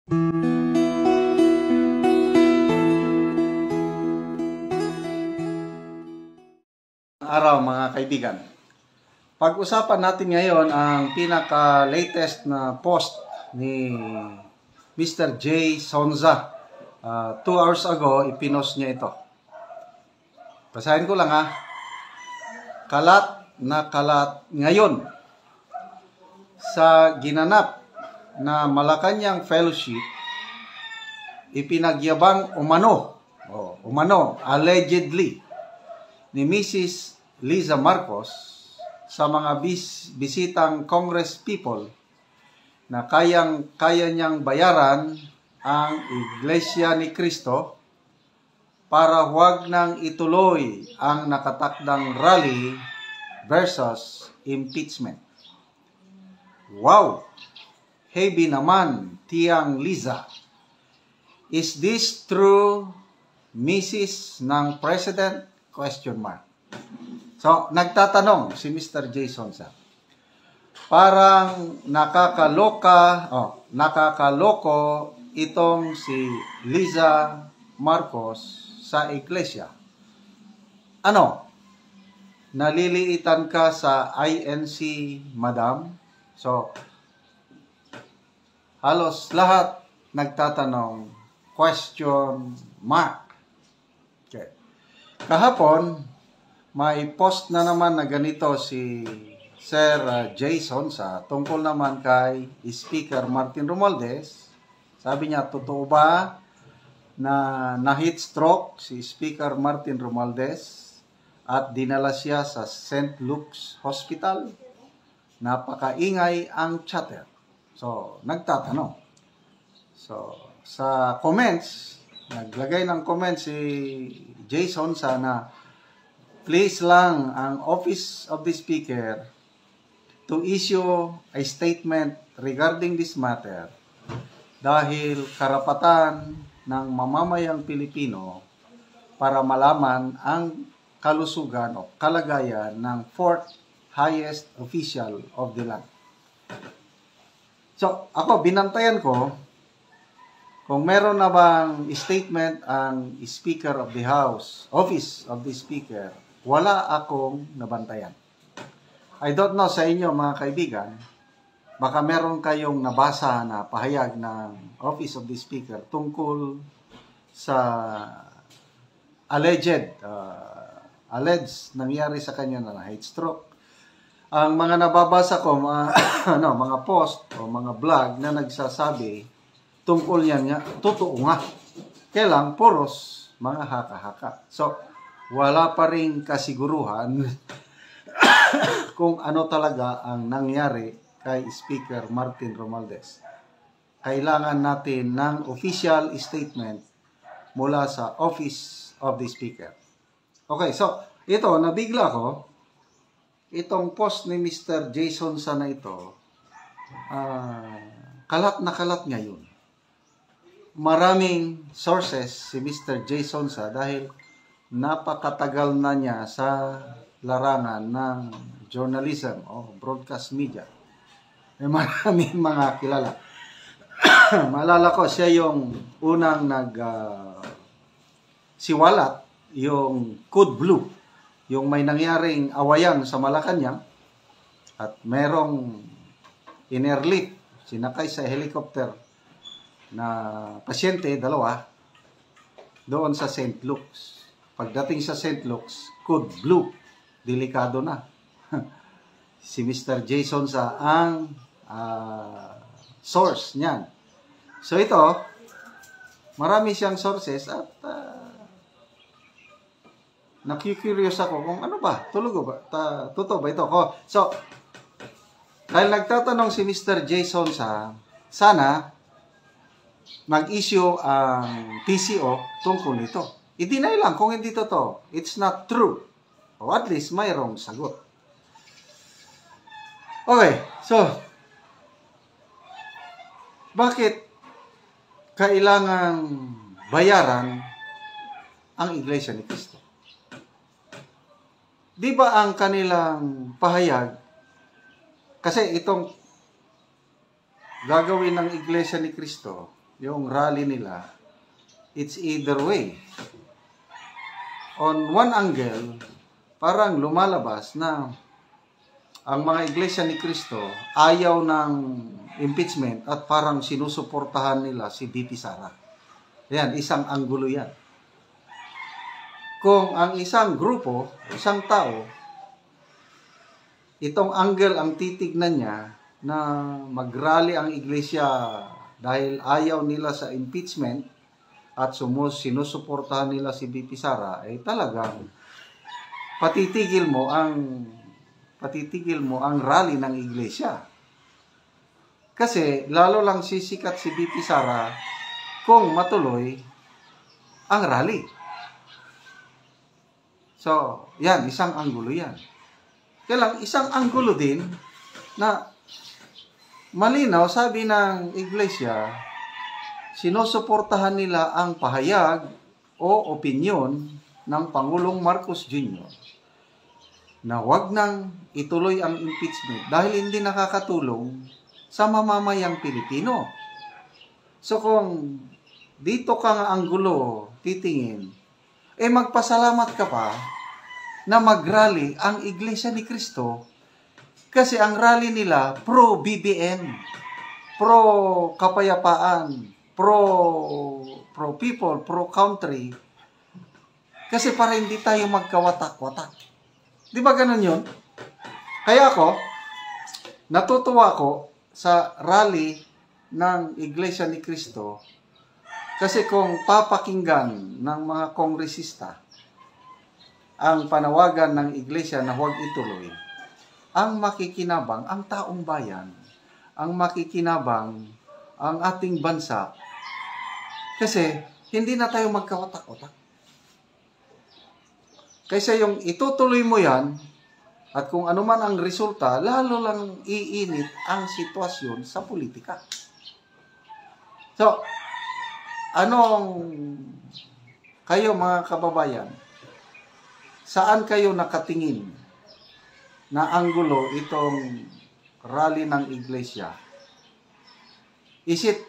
Araw mga kaibigan. Pag-usapan natin ngayon ang pinaka-latest na post ni Mr. J. Sonza. 2 hours ago, ipinost niya ito. Basahin ko lang ha. Kalat na kalat ngayon sa ginanap na Malacanang Fellowship, ipinagyabang allegedly ni Mrs. Liza Marcos sa mga bisitang Congress people na kaya niyang bayaran ang Iglesia ni Cristo para huwag nang ituloy ang nakatakdang rally versus impeachment. Wow! Heavy naman, Tiang Liza. Is this true, Mrs. ng President? Question mark. So, nagtatanong si Mr. J. Sonza. Parang nakakaloko itong si Liza Marcos sa iglesia. Ano? Naliliitan ka sa INC, madam? So, halos lahat nagtatanong, question mark. Okay. Kahapon, may post na naman na ganito si Sir Jason tungkol naman kay Speaker Martin Romualdez. Sabi niya, totoo ba na na-heat stroke si Speaker Martin Romualdez at dinala siya sa St. Luke's Hospital? Napakaingay ang chatter. So, nagtatanong. So, sa comments, naglagay ng comments si Jason na please lang ang Office of the Speaker to issue a statement regarding this matter dahil karapatan ng mamamayang Pilipino para malaman ang kalusugan o kalagayan ng fourth highest official of the land. So, ako, binantayan ko kung meron na bang statement ang Speaker of the House, Office of the Speaker. Wala akong nabantayan. I don't know sa inyo mga kaibigan, baka meron kayong nabasa na pahayag ng Office of the Speaker tungkol sa alleged nangyari sa kanya na heat stroke. Ang mga nababasa ko, mga post o mga blog na nagsasabi tungkol yan nga, totoo nga. Kailang puros mga haka-haka. So, wala pa rin kasiguruhan kung ano talaga ang nangyari kay Speaker Martin Romualdez. Kailangan natin ng official statement mula sa Office of the Speaker. Okay, so ito, nabigla ko. Itong post ni Mr. Jason na ito, kalat na kalat ngayon. Maraming sources si Mr. Jason dahil napakatagal na niya sa larangan ng journalism o broadcast media. May maraming mga kilala. Maalala ko, siya yung unang siwalat, yung Code Blue, yung may nangyaring awayan sa Malacanang at merong in-airlift, sinakay sa helicopter na pasyente, 2, doon sa St. Luke's. Pagdating sa St. Luke's, Code Blue, delikado na. Si Mr. Jason ang source niyan. So ito, marami siyang sources at nakikurious ako kung ano ba, totoo ba ito? So, dahil nagtatanong si Mr. Jason sana mag-issue ang PCO tungkol nito. I-deny lang kung hindi totoo. It's not true. O at least mayroong sagot. Okay, so bakit kailangang bayaran ang Iglesia ni Cristo? Di ba ang kanilang pahayag, kasi itong gagawin ng Iglesia ni Cristo, yung rally nila, it's either way. On one angle, parang lumalabas na ang mga iglesia ni Cristo ayaw ng impeachment at parang sinusuportahan nila si VP Sara. Yan, isang anggulo yan. Kung ang isang grupo, isang tao, itong angle ang titignan niya na mag-rally ang iglesia dahil ayaw nila sa impeachment at sinusuportahan nila si VP Sara, ay talagang patitigil mo ang rally ng iglesia. Kasi lalo lang sisikat si VP Sara kung matuloy ang rally. So, yan, isang anggulo yan. Kaya lang, isang anggulo din na malinaw, sabi ng iglesia, sinusuportahan nila ang pahayag o opinyon ng Pangulong Marcos Jr. na wag nang ituloy ang impeachment dahil hindi nakakatulong sa mamamayang Pilipino. So kung dito ka nga anggulo titingin, magpasalamat ka pa na mag-rally ang Iglesia ni Cristo kasi ang rally nila pro-BBM, pro-kapayapaan, pro-people, pro-country. Kasi para hindi tayo magkawatak-watak. Di ba ganun yun? Kaya ako, natutuwa ko sa rally ng Iglesia ni Cristo kasi kung papakinggan ng mga kongresista ang panawagan ng Iglesia na huwag ituloy, ang makikinabang ang taong bayan, ang makikinabang ang ating bansa kasi hindi na tayo magkawatak-watak. Kaysa yung itutuloy mo yan at kung ano man ang resulta, lalo lang iinit ang sitwasyon sa politika. So, kayo mga kababayan, saan kayo nakatingin na anggulo itong rally ng iglesia? Is it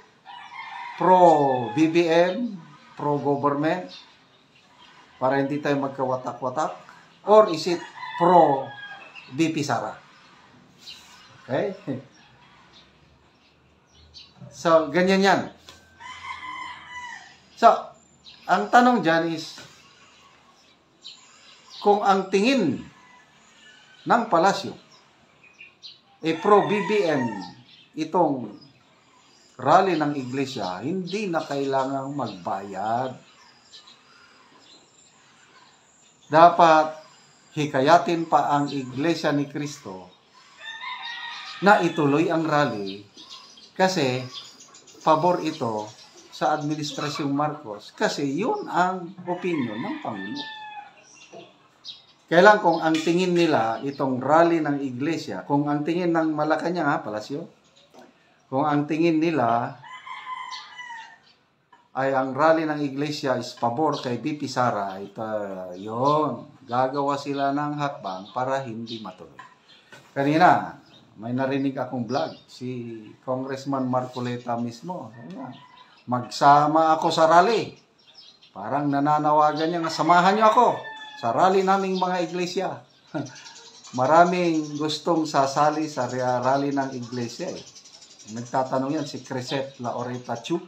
pro-BBM, pro-government, para hindi tayo magkawatak-watak? Or is it pro-VP Sara? Okay? So, ganyan yan. So, ang tanong dyan is, kung ang tingin ng palasyo pro-BBM itong rally ng iglesia, hindi na kailangang magbayad. Dapat hikayatin pa ang Iglesia ni Cristo na ituloy ang rally kasi pabor ito sa Administrasyong Marcos kasi yun ang opinion ng Pangulo. Kailan kung ang tingin nila itong rally ng iglesia, kung ang tingin ng Malacanang, palasyo, kung ang tingin nila ay ang rally ng iglesia is pabor kay VP Sara, yun, gagawa sila ng hakbang para hindi matuloy. Kanina, may narinig akong vlog, si Congressman Marcoleta mismo, magsama ako sa rally. Parang nananawagan niya, samahan niyo ako sa rally naming mga iglesia. Maraming gustong sasali sa rally ng iglesia. Nagtatanong yan si Crescent Laureta Chu.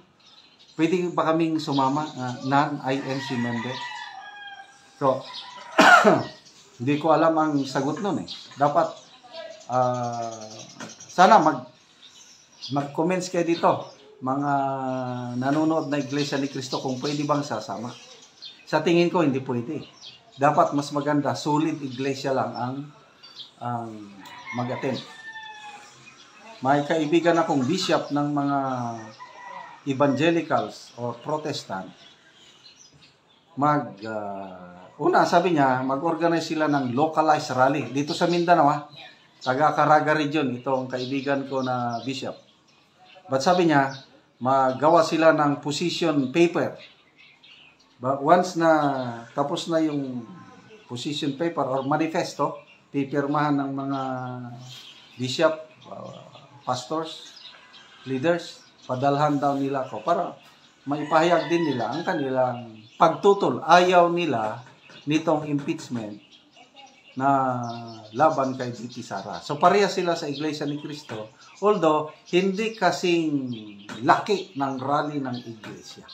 Pwede ba kaming sumama? Non-INC member. So, hindi ko alam ang sagot nun eh. Dapat, sana mag-comments kayo dito. Mga nanonood na Iglesia ni Cristo kung pwede bang sasama. Sa tingin ko, hindi pwede. Dapat mas maganda, solid iglesia lang ang mag-attend. May kaibigan akong bishop ng mga evangelicals o protestant. Una, sabi niya, mag-organize sila ng localized rally. Dito sa Mindanao, taga Caraga region, itong kaibigan ko na bishop. But sabi niya, magawa sila ng position paper. But once na tapos na yung position paper or manifesto, pipirmahan ng mga bishop, pastors, leaders, padalhan daw nila ako para maipahayag din nila ang kanilang pagtutol. Ayaw nila nitong impeachment na laban kay VP Sara. So pareha sila sa Iglesia ni Cristo, although hindi kasing laki ng rally ng Iglesia.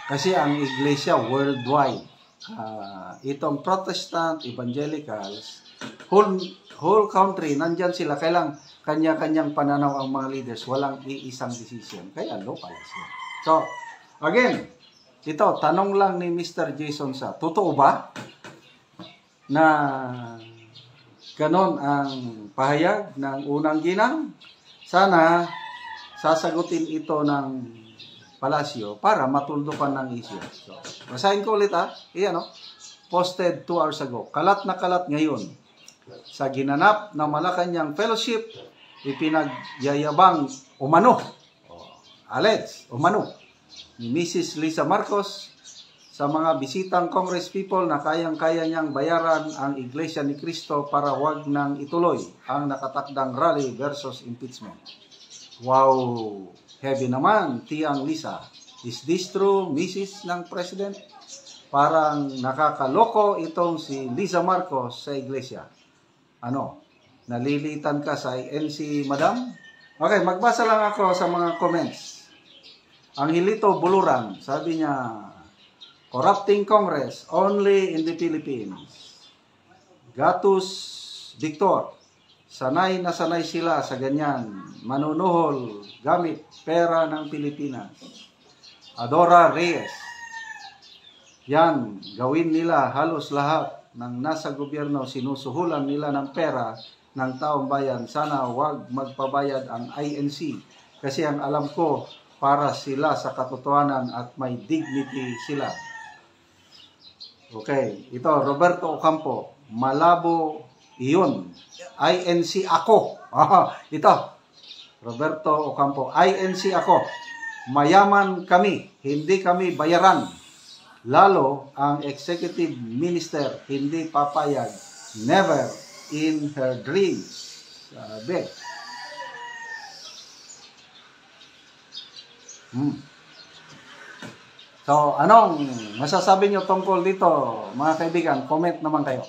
Kasi ang Iglesia worldwide, itong Protestant, Evangelicals, whole country, nandyan sila. Kailang kanya-kanyang pananaw ang mga leaders, walang iisang decision. Kaya local siya. So, again, ito, tanong lang ni Mr. Jason sa, totoo ba na ganon ang pahayag ng unang ginang? Sana sasagutin ito ng palasyo para matuldukan ng issue. So, basahin ko ulit Iyan posted 2 hours ago. Kalat na kalat ngayon. Sa ginanap na Malacanang Fellowship, ipinagyayabang umano ni Mrs. Lisa Marcos sa mga bisitang Congress people na kayang-kaya niyang bayaran ang Iglesia ni Cristo para wag nang ituloy ang nakatakdang rally versus impeachment. Wow! Heavy naman, Tiang Lisa. Is this true, Mrs. ng President? Parang nakakaloko itong si Lisa Marcos sa Iglesia. Nalilitan ka sa INC, Madam? Okay, magbasa lang ako sa mga comments. Ang Hilito Buluran, sabi niya, corrupting Congress only in the Philippines. Gatus Victor, sanay na sanay sila sa ganyan. Manunuhol gamit pera ng Pilipinas. Adora Reyes, yan, gawin nila halos lahat ng nasa gobyerno, sinusuhulan nila ng pera ng taong bayan. Sana wag magpabayad ang INC kasi ang alam ko para sila sa katotohanan at may dignity sila. Okay, ito, Roberto Ocampo, malabo iyon. INC ako. Ito, Roberto Ocampo, INC ako. Mayaman kami, hindi kami bayaran. Lalo ang executive minister, hindi papayag. Never in her dreams. Sabi. So, anong masasabi nyo tungkol dito, mga kaibigan? Comment naman kayo.